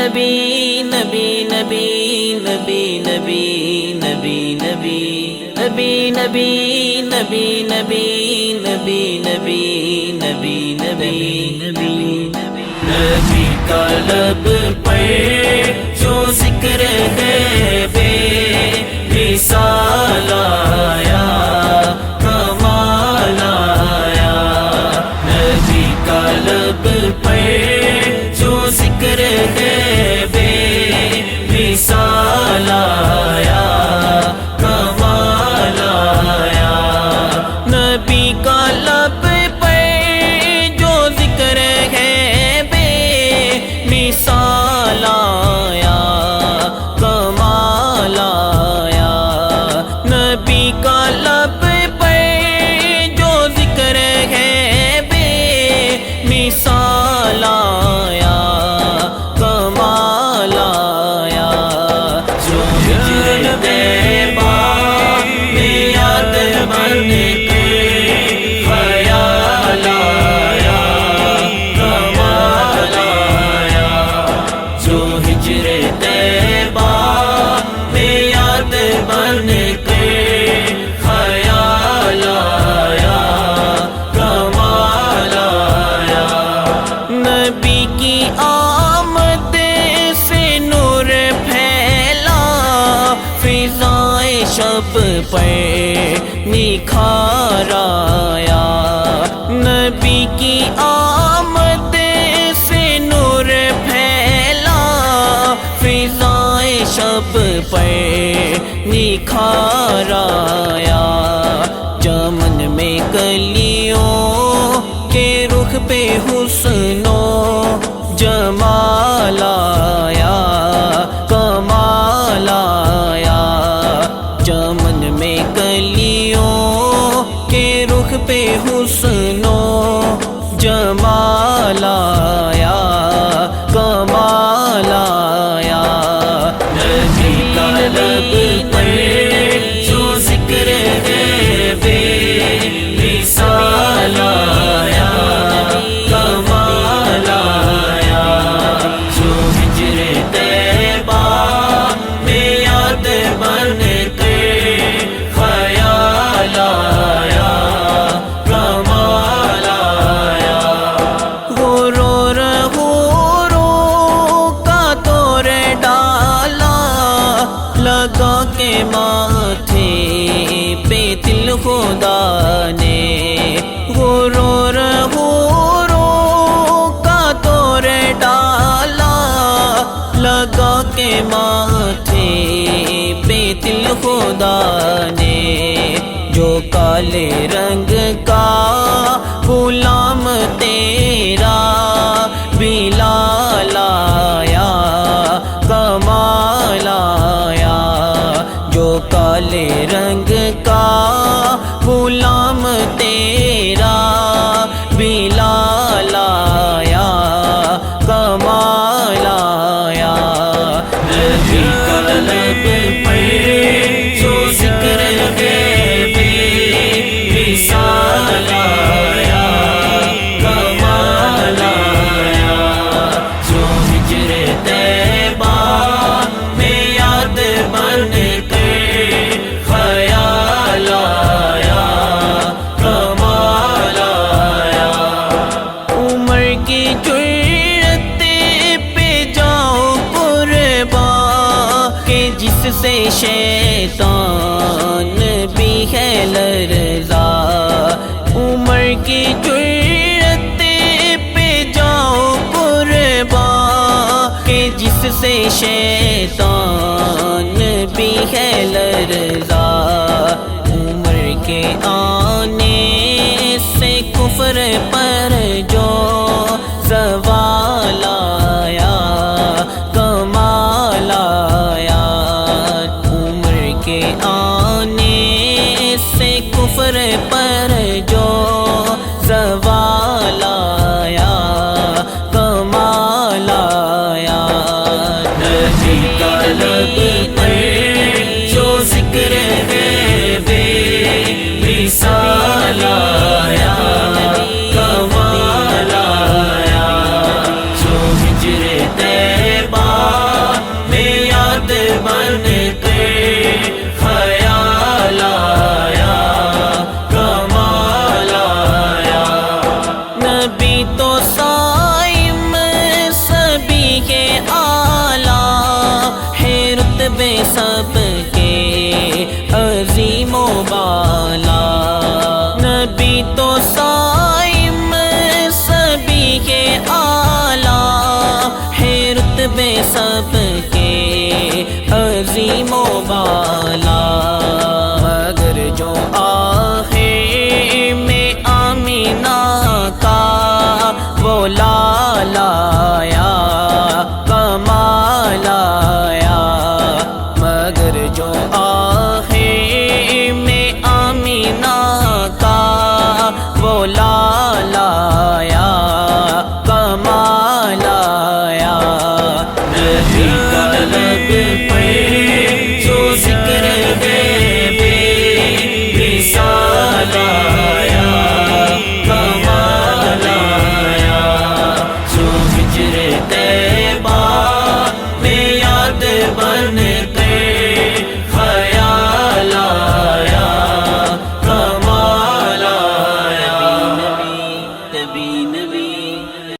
نبی نبی نبی نبی نبی نبی نبی نبی نبی نبی نبی نبی نبی نبی نبی نبی نبی کا لب پر جو ذکر ہے بے مثال آیا کمال آیا نبی کا لب پر جو ذکر ہے بے مثال آیا کمال آیا نبی کا لب پر جو ذکر ہے بے مثال آیا کمال آیا نبی کا لب پر جو ذکر ہے بے مثال آیا کمال آیا جو ہجر طیبہ میں یاد بن کے خیال آیا کمال آیا جو ہجر طیبہ میں یاد بن کے خیال آیا کمال آیا نبی کی آمد سے نور پھیلا فضائے شب پر نکھار آیا نبی کی آمد سے نور پھیلا فضائے شب پر نکھار آیا چمن میں کلیوں کے رخ پہ حسن و جمال آیا کمال آیا چمن میں کلیوں کے رخ پہ حسن و جمال آیا کمال آیا نبی کا لب پر جو ذکر ہے بے مثال آیا کمال آیا جو ہجر طیبہ میں یاد بن کے خیال آیا کمال آیا غرور کا توڑ ڈالا لگا کے ماتھے پہ دل خدا نے غرور کا توڑ ڈالا لگا کے ماتھے پہ دل خدا نے جو کالے رنگ کا غلام تیرا بلال آیا کمال آیا جو کالے رنگ کا غلام تیرا بلال آیا کمال آیا نبی کا لب پر جو ذکر ہے بے مثال آیا کمال آیا جو ہجر طیبہ میں یاد بن کے خیال آیا کمال آیا عمر کی جرت پہ جاؤ قربان کہ جس سے شیطان بھی ہے لرزا عمر کی جرت پہ جاؤ قربان کہ جس سے شیطان بھی ہے لرزا عمر کے آنے سے کفر پر جو زوال آیا کمال آیا عمر کے آنے سے کفر پر جو زوال آیا کمال آیا نبی کا لب پر جو ذکر ہے بے مثال آیا کمال آیا جو ہجر طیبہ سب کے عظیم و بالا، مگر جو آخر میں آمینہ کا وہ لالا آیا کمال آیا، مگر جو آخر میں آمینہ کا وہ لالا آیا کمال آیا، نبی کا لب